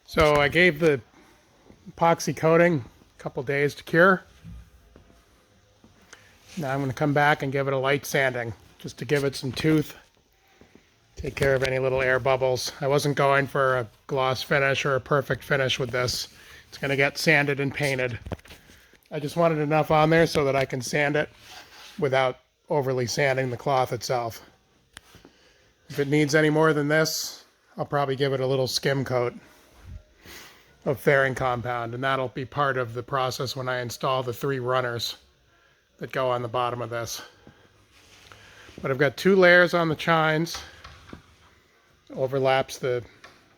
So I gave the epoxy coating a couple days to cure. Now I'm going to come back and give it a light sanding just to give it some tooth, take care of any little air bubbles. I wasn't going for a gloss finish or a perfect finish with this. It's going to get sanded and painted. I just wanted enough on there so that I can sand it without overly sanding the cloth itself. If it needs any more than this, I'll probably give it a little skim coat of fairing compound, and that'll be part of the process when I install the 3 runners that go on the bottom of this. But I've got 2 layers on the chines. Overlaps the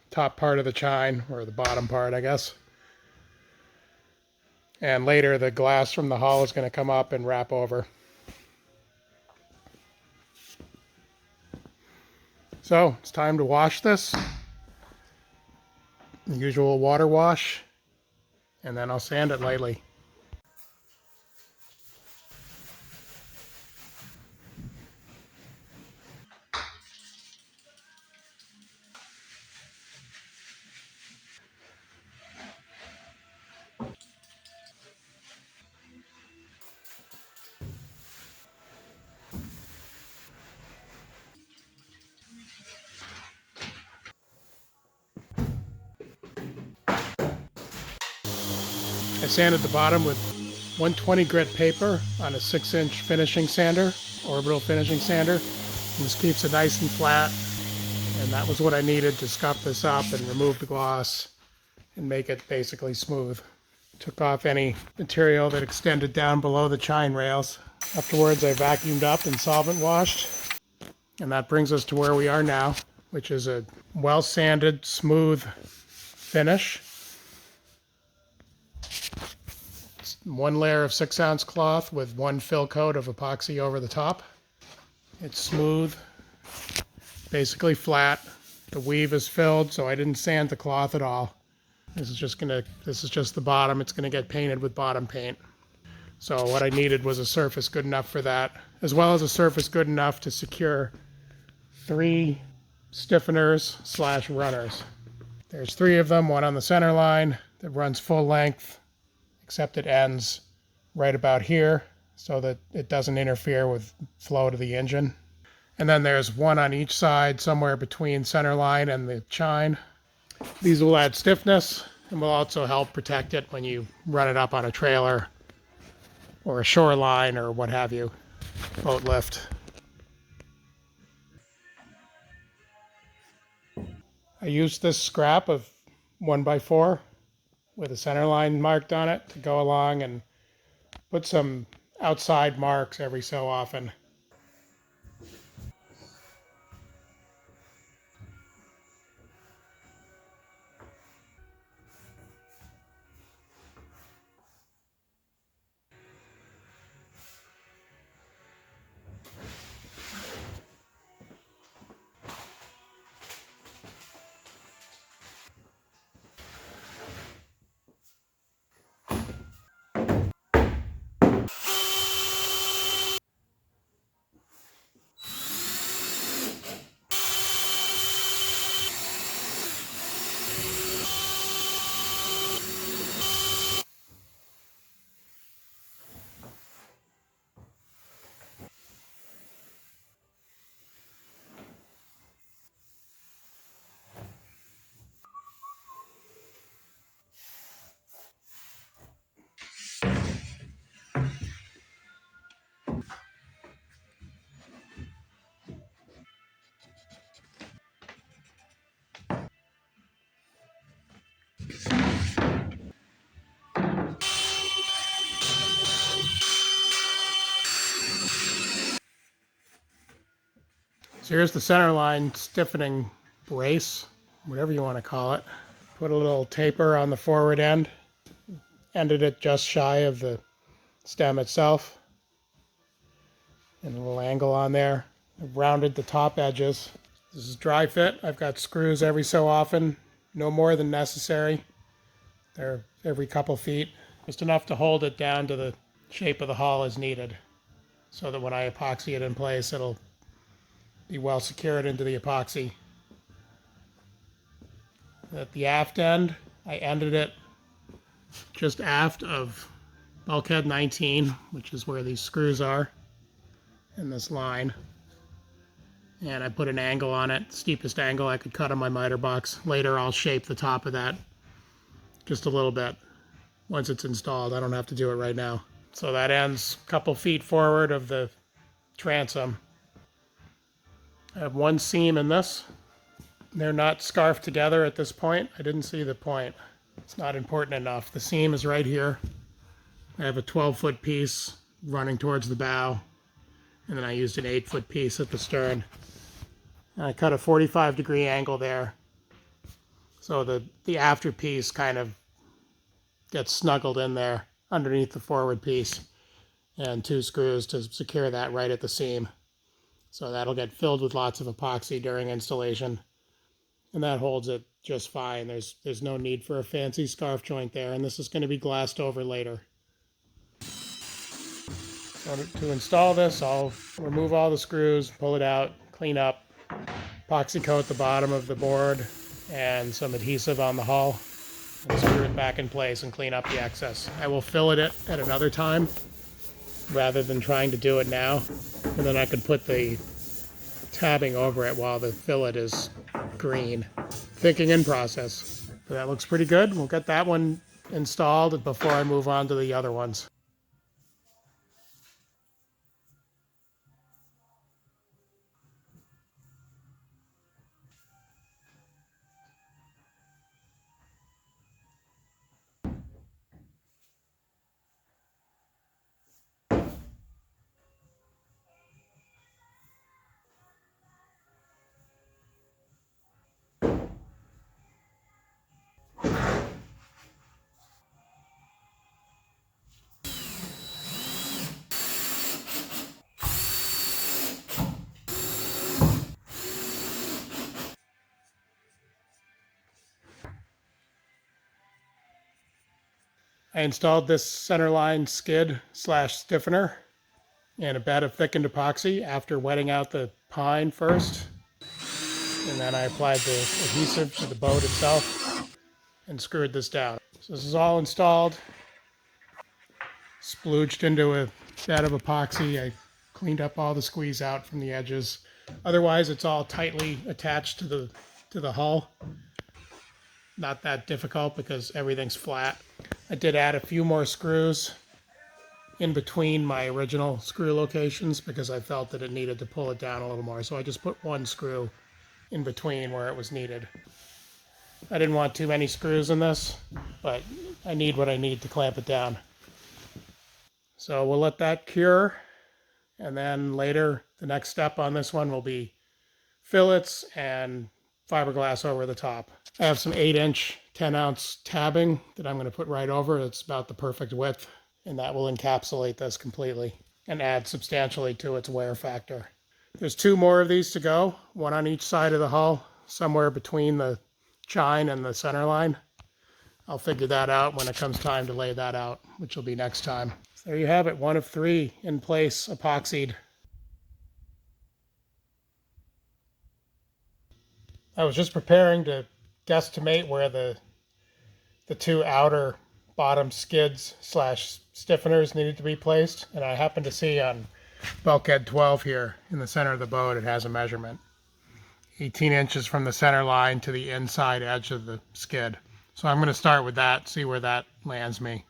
top part of the chine, or the bottom part, I guess. And later the glass from the hull is going to come up and wrap over. So it's time to wash this. The usual water wash, and then I'll sand it lightly. I sanded the bottom with 120 grit paper on a 6-inch finishing sander, orbital finishing sander. And this keeps it nice and flat. And that was what I needed to scuff this up and remove the gloss and make it basically smooth. Took off any material that extended down below the chine rails. Afterwards, I vacuumed up and solvent washed. And that brings us to where we are now, which is a well sanded, smooth finish. 1 layer of 6-ounce cloth with 1 fill coat of epoxy over the top. It's smooth, basically flat. The weave is filled, so I didn't sand the cloth at all. This is just the bottom. It's gonna get painted with bottom paint. So what I needed was a surface good enough for that, as well as a surface good enough to secure 3 stiffeners / runners. There's 3 of them, one on the center line that runs full length, except it ends right about here so that it doesn't interfere with flow to the engine. And then there's 1 on each side, somewhere between center line and the chine. These will add stiffness and will also help protect it when you run it up on a trailer or a shoreline or what have you, boat lift. I used this scrap of 1x4 with a center line marked on it to go along and put some outside marks every so often. So here's the center line stiffening brace, whatever you want to call it. Put a little taper on the forward end, ended it just shy of the stem itself, and a little angle on there. I've rounded the top edges. This is dry fit. I've got screws every so often, no more than necessary. They're every couple feet, just enough to hold it down to the shape of the hull as needed, so that when I epoxy it in place, it'll be well secured into the epoxy. At the aft end, I ended it just aft of bulkhead 19, which is where these screws are in this line. And I put an angle on it, steepest angle I could cut on my miter box. Later I'll shape the top of that just a little bit once it's installed. I don't have to do it right now. So that ends a couple feet forward of the transom. I have one seam in this. They're not scarfed together at this point. I didn't see the point. It's not important enough. The seam is right here. I have a 12-foot piece running towards the bow, and then I used an 8-foot piece at the stern. And I cut a 45-degree angle there, so the after piece kind of gets snuggled in there underneath the forward piece, and 2 screws to secure that right at the seam. So that'll get filled with lots of epoxy during installation, and that holds it just fine. There's no need for a fancy scarf joint there, and this is going to be glassed over later. So to install this, I'll remove all the screws, pull it out, clean up, epoxy coat the bottom of the board, and some adhesive on the hull, and screw it back in place and clean up the excess. I will fillet it at another time rather than trying to do it now, and then I can put the tabbing over it while the fillet is green. Thinking in process. But that looks pretty good. We'll get that one installed before I move on to the other ones. I installed this centerline skid slash stiffener in a bed of thickened epoxy after wetting out the pine first. And then I applied the adhesive to the boat itself and screwed this down. So this is all installed, splooged into a bed of epoxy. I cleaned up all the squeeze out from the edges. Otherwise, it's all tightly attached to the hull. Not that difficult because everything's flat. I did add a few more screws in between my original screw locations because I felt that it needed to pull it down a little more. So I just put one screw in between where it was needed. I didn't want too many screws in this, but I need what I need to clamp it down. So we'll let that cure, and then later the next step on this one will be fillets and fiberglass over the top. I have some 8-inch 10-ounce tabbing that I'm going to put right over. It's about the perfect width, and that will encapsulate this completely and add substantially to its wear factor. There's 2 more of these to go, one on each side of the hull, somewhere between the chine and the center line. I'll figure that out when it comes time to lay that out, which will be next time. So there you have it, 1 of 3 in place, epoxied. I was just preparing to guesstimate where the 2 outer bottom skids slash stiffeners needed to be placed, and I happened to see on bulkhead 12 here in the center of the boat it has a measurement. 18 inches from the center line to the inside edge of the skid. So I'm going to start with that, see where that lands me.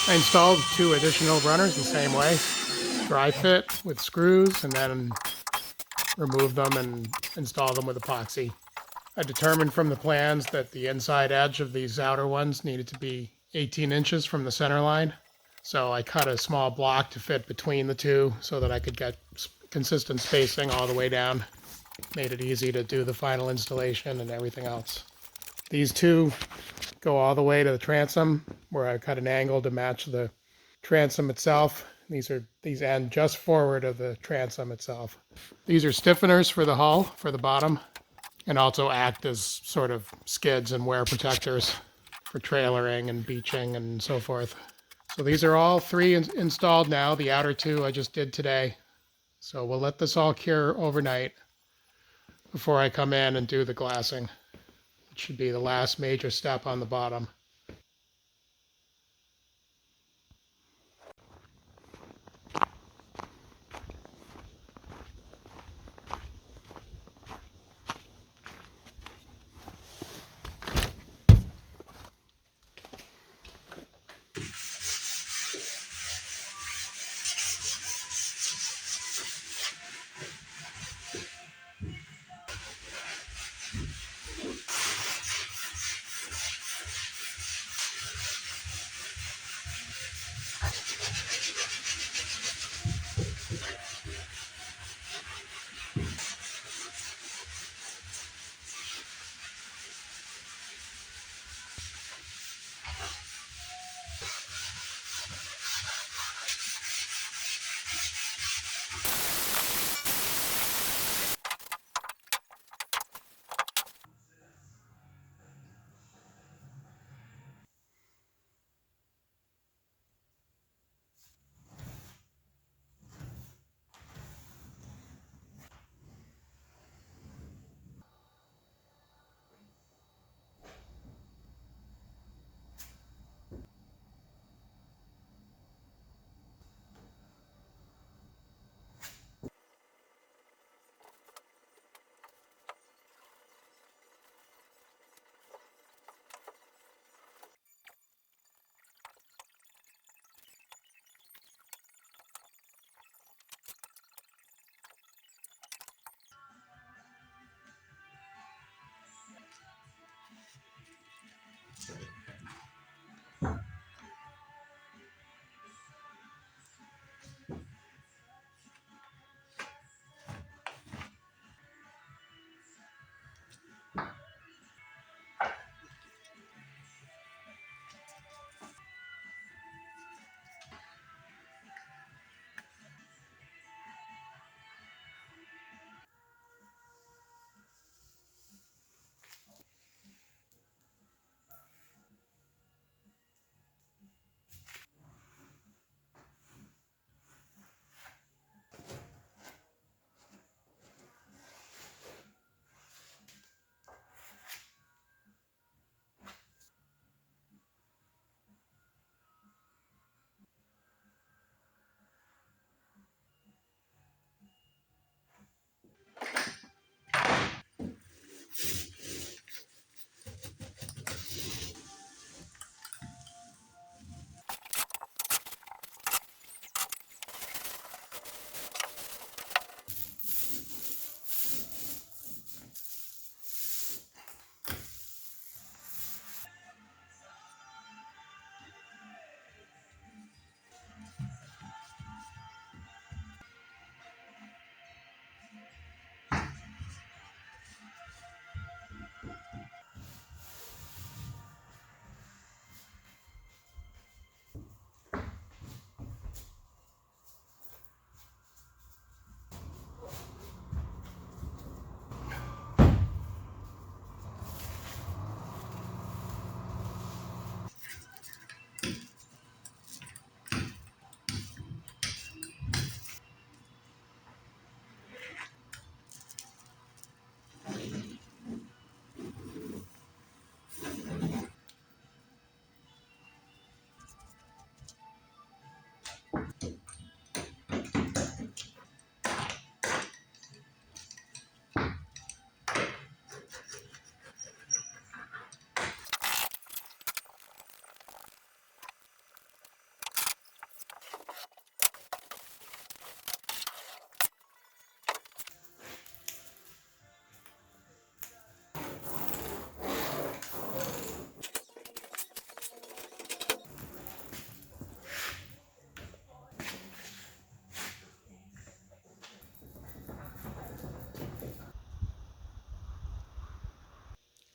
I installed 2 additional runners the same way. Dry fit with screws and then remove them and install them with epoxy. I determined from the plans that the inside edge of these outer ones needed to be 18 inches from the center line. So I cut a small block to fit between the two so that I could get consistent spacing all the way down. Made it easy to do the final installation and everything else. These 2 go all the way to the transom, where I cut an angle to match the transom itself. These end just forward of the transom itself. These are stiffeners for the hull, for the bottom, and also act as sort of skids and wear protectors for trailering and beaching and so forth. So these are all 3 installed now. The outer 2 I just did today. So we'll let this all cure overnight before I come in and do the glassing. It should be the last major step on the bottom.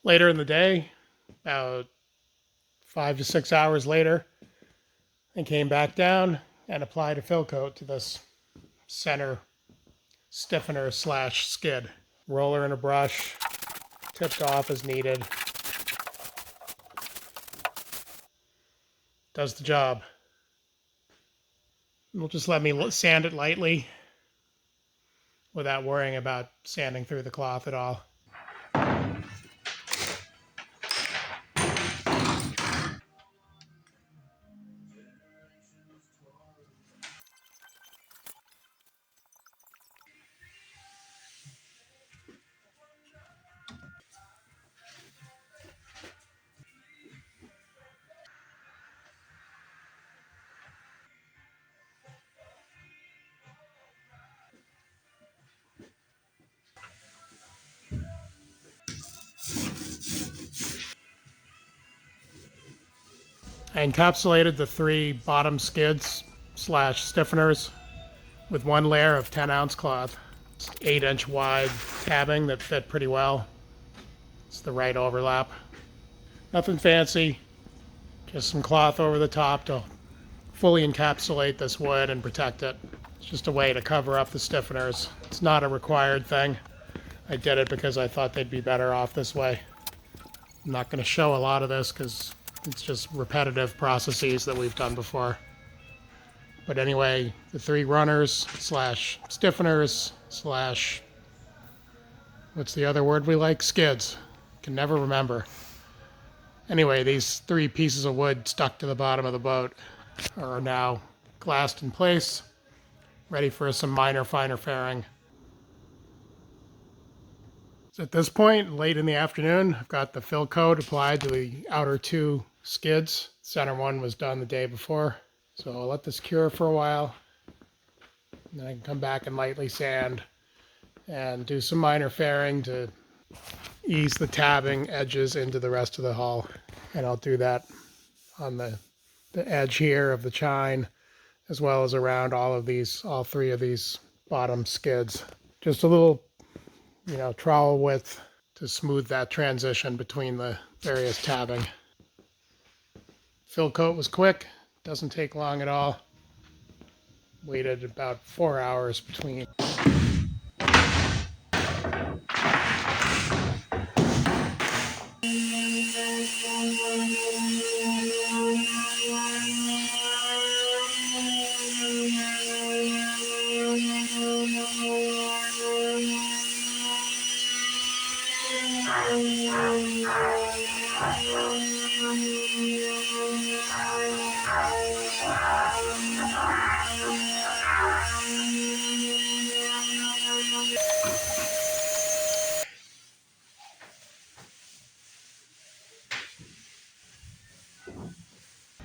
Later in the day, about 5 to 6 hours later, I came back down and applied a fill coat to this center stiffener slash skid. Roller and a brush, tipped off as needed. Does the job. It'll just let me sand it lightly without worrying about sanding through the cloth at all. I encapsulated the 3 bottom skids slash stiffeners with 1 layer of 10-ounce cloth. It's 8-inch wide tabbing that fit pretty well. It's the right overlap. Nothing fancy, just some cloth over the top to fully encapsulate this wood and protect it. It's just a way to cover up the stiffeners. It's not a required thing. I did it because I thought they'd be better off this way. I'm not going to show a lot of this because it's just repetitive processes that we've done before. But anyway, the 3 runners slash stiffeners slash, what's the other word we like? Skids. Can never remember. Anyway, these 3 pieces of wood stuck to the bottom of the boat are now glassed in place, ready for some minor finer fairing. So at this point, late in the afternoon, I've got the fill coat applied to the outer 2 skids. Center one was done the day before. So I'll let this cure for a while. And then I can come back and lightly sand and do some minor fairing to ease the tabbing edges into the rest of the hull. And I'll do that on the edge here of the chine, as well as around all 3 of these bottom skids. Just a little, trowel width to smooth that transition between the various tabbing. Fill coat was quick, doesn't take long at all. Waited about 4 hours between.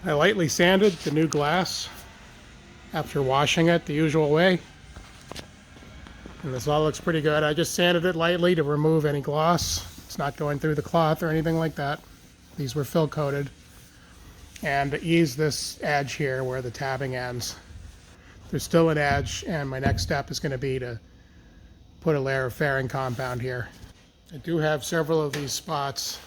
I lightly sanded the new glass after washing it the usual way. And this all looks pretty good. I just sanded it lightly to remove any gloss. It's not going through the cloth or anything like that. These were fill coated. And to ease this edge here where the tabbing ends, there's still an edge, and my next step is going to be to put a layer of fairing compound here. I do have several of these spots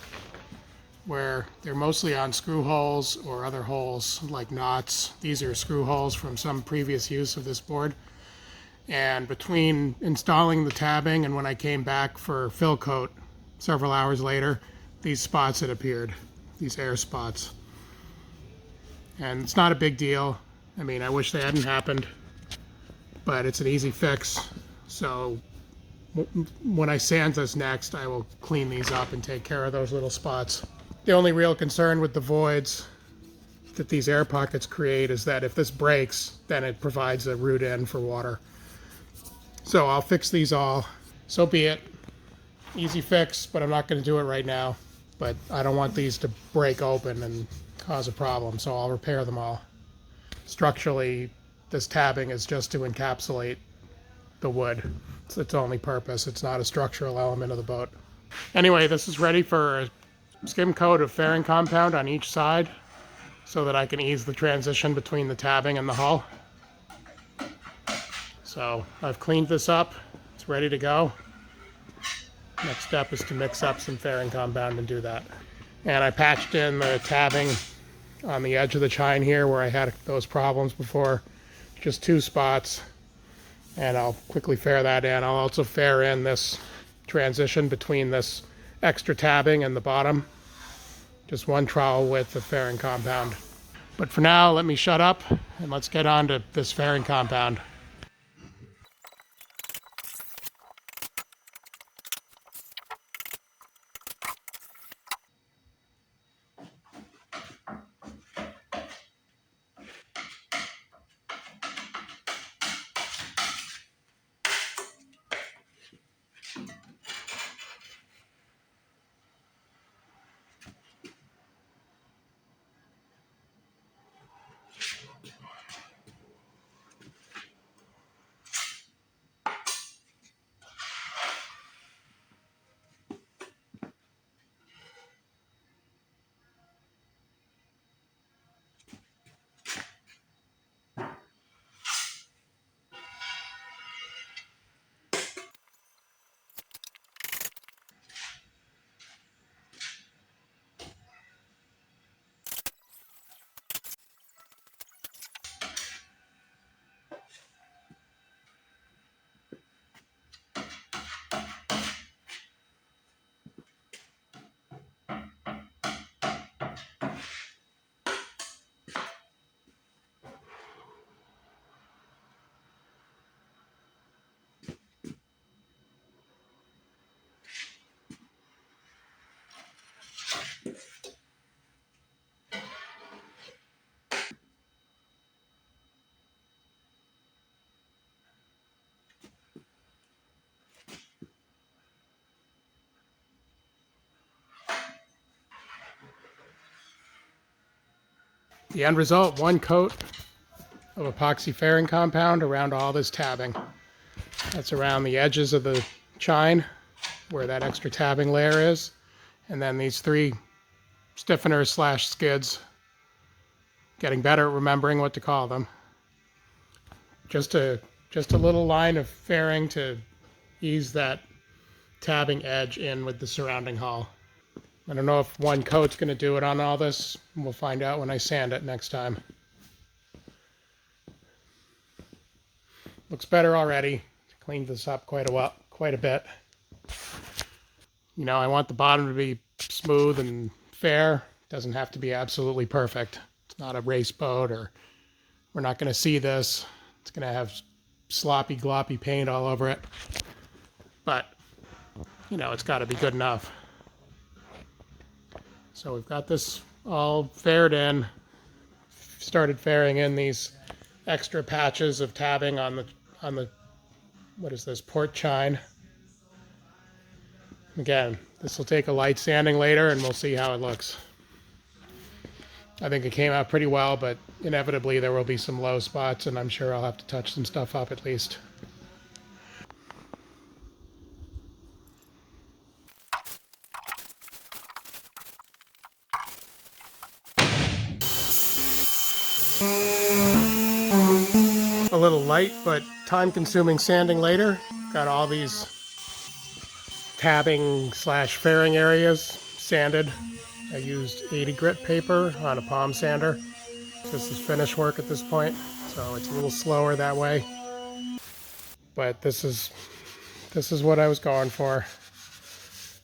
where they're mostly on screw holes or other holes like knots. These are screw holes from some previous use of this board. And between installing the tabbing and when I came back for fill coat several hours later, these spots had appeared, these air spots. And it's not a big deal. I mean, I wish they hadn't happened, but it's an easy fix. So when I sand this next, I will clean these up and take care of those little spots. The only real concern with the voids that these air pockets create is that if this breaks, then it provides a root in for water. So I'll fix these all. So be it. Easy fix, but I'm not going to do it right now. But I don't want these to break open and cause a problem, so I'll repair them all. Structurally, this tabbing is just to encapsulate the wood. It's its only purpose. It's not a structural element of the boat. Anyway, this is ready for a skim coat of fairing compound on each side so that I can ease the transition between the tabbing and the hull. So I've cleaned this up. It's ready to go. Next step is to mix up some fairing compound and do that. And I patched in the tabbing on the edge of the chine here where I had those problems before. Just 2 spots. And I'll quickly fair that in. I'll also fair in this transition between this extra tabbing and the bottom. Just 1 trowel width of fairing compound. But for now, let me shut up and let's get on to this fairing compound. The end result, 1 coat of epoxy fairing compound around all this tabbing. That's around the edges of the chine where that extra tabbing layer is. And then these 3 stiffeners / skids. Getting better at remembering what to call them. Just a little line of fairing to ease that tabbing edge in with the surrounding hull. I don't know if 1 coat's going to do it on all this. We'll find out when I sand it next time. Looks better already. Cleaned this up quite a bit. You know, I want the bottom to be smooth and fair. It doesn't have to be absolutely perfect. It's not a race boat, or we're not going to see this. It's going to have sloppy, gloppy paint all over it. But, you know, it's got to be good enough. So we've got this all faired in. Started fairing in these extra patches of tabbing on the what is this, port chine. Again, this will take a light sanding later and we'll see how it looks. I think it came out pretty well, but inevitably there will be some low spots and I'm sure I'll have to touch some stuff up at least. A little light, but time-consuming sanding later. Got all these tabbing / fairing areas sanded. I used 80 grit paper on a palm sander. This is finish work at this point, so it's a little slower that way. But this is what I was going for.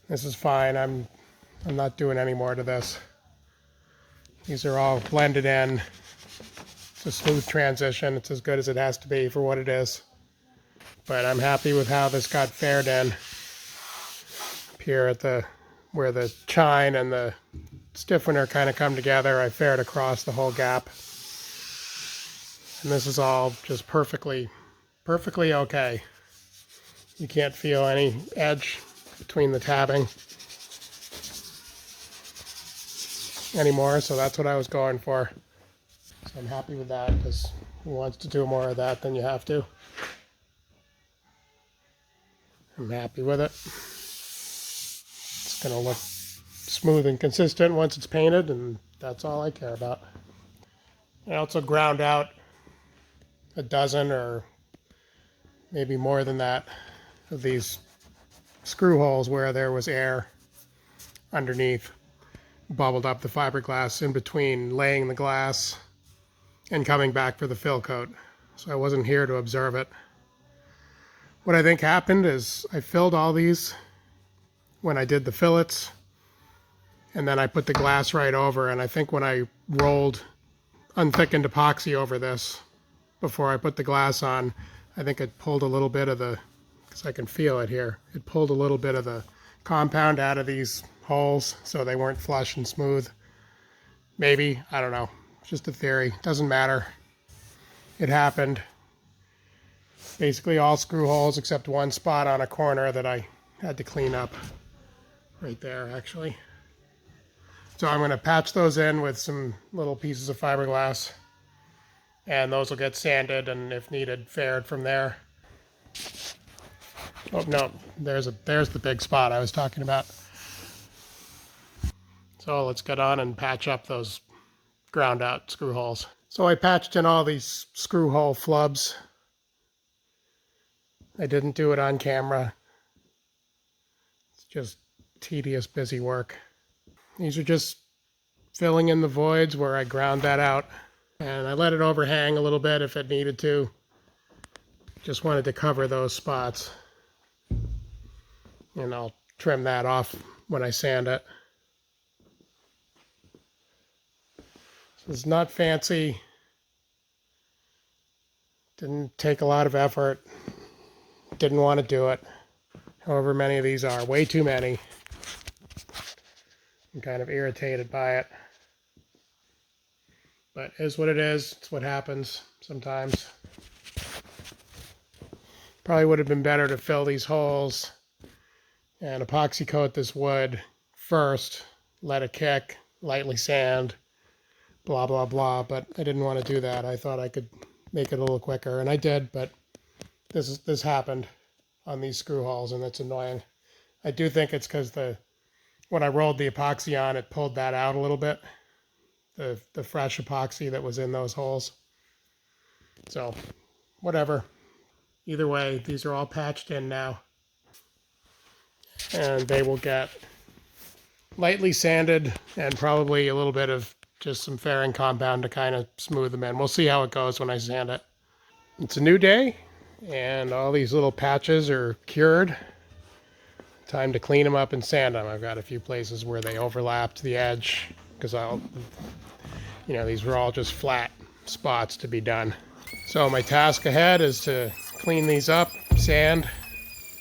This is fine. I'm not doing any more to this. These are all blended in. It's a smooth transition. It's as good as it has to be for what it is. But I'm happy with how this got faired in. Up here at where the chine and the stiffener kind of come together, I faired across the whole gap. And this is all just perfectly okay. You can't feel any edge between the tabbing anymore, so that's what I was going for. So I'm happy with that, because who wants to do more of that than you have to. I'm happy with it. It's going to look smooth and consistent once it's painted, and that's all I care about. I also ground out a dozen or maybe more than that of these screw holes where there was air underneath, bubbled up the fiberglass in between laying the glass and coming back for the fill coat. So I wasn't here to observe it. What I think happened is I filled all these when I did the fillets, and then I put the glass right over, and I think when I rolled unthickened epoxy over this before I put the glass on, I think it pulled a little bit of the, because I can feel it here, it pulled a little bit of the compound out of these holes so they weren't flush and smooth. Maybe, I don't know, it's just a theory, doesn't matter. It happened. Basically all screw holes except one spot on a corner that I had to clean up. Right there, actually. So I'm going to patch those in with some little pieces of fiberglass, and those will get sanded and, if needed, faired from there. Oh no, there's the big spot I was talking about. So let's get on and patch up those ground out screw holes. So I patched in all these screw hole flubs. I didn't do it on camera. It's just tedious, busy work. These are just filling in the voids where I ground that out. And I let it overhang a little bit if it needed to. Just wanted to cover those spots. And I'll trim that off when I sand it. So it's not fancy. Didn't take a lot of effort. Didn't want to do it. However many of these are. Way too many. I'm kind of irritated by it. But it is what it is. It's what happens sometimes. Probably would have been better to fill these holes and epoxy coat this wood first, let it kick, lightly sand, blah, blah, blah. But I didn't want to do that. I thought I could make it a little quicker, and I did, but this happened on these screw holes, and it's annoying. I do think it's because when I rolled the epoxy on, it pulled that out a little bit. The fresh epoxy that was in those holes. So, whatever. Either way, these are all patched in now. And they will get lightly sanded and probably a little bit of just some fairing compound to kind of smooth them in. We'll see how it goes when I sand it. It's a new day, and all these little patches are cured. Time to clean them up and sand them. I've got a few places where they overlapped the edge, because these were all just flat spots to be done. So my task ahead is to clean these up, sand,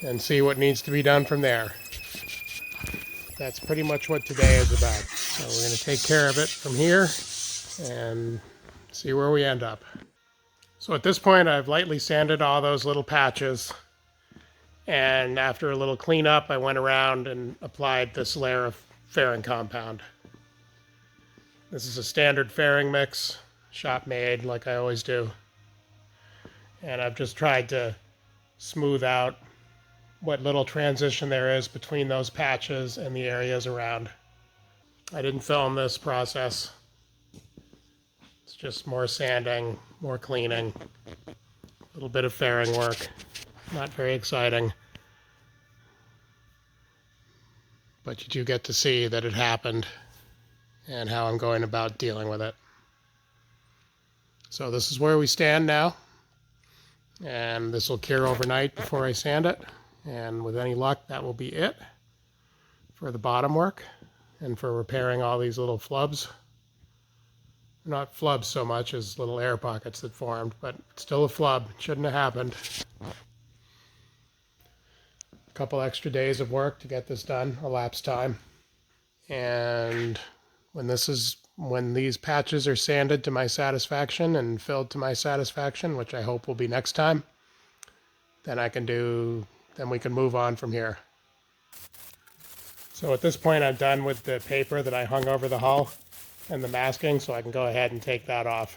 and see what needs to be done from there. That's pretty much what today is about. So we're going to take care of it from here and see where we end up. So at this point, I've lightly sanded all those little patches. And after a little cleanup, I went around and applied this layer of fairing compound. This is a standard fairing mix, shop made like I always do. And I've just tried to smooth out what little transition there is between those patches and the areas around. I didn't film this process. It's just more sanding, more cleaning, a little bit of fairing work. Not very exciting. But you do get to see that it happened and how I'm going about dealing with it. So this is where we stand now. And this will cure overnight before I sand it. And with any luck, that will be it for the bottom work and for repairing all these little flubs. Not flubs so much as little air pockets that formed, but still a flub. Shouldn't have happened. A couple extra days of work to get this done, elapsed time. And when these patches are sanded to my satisfaction and filled to my satisfaction, which I hope will be next time, then we can move on from here. So at this point, I'm done with the paper that I hung over the hull and the masking, so I can go ahead and take that off.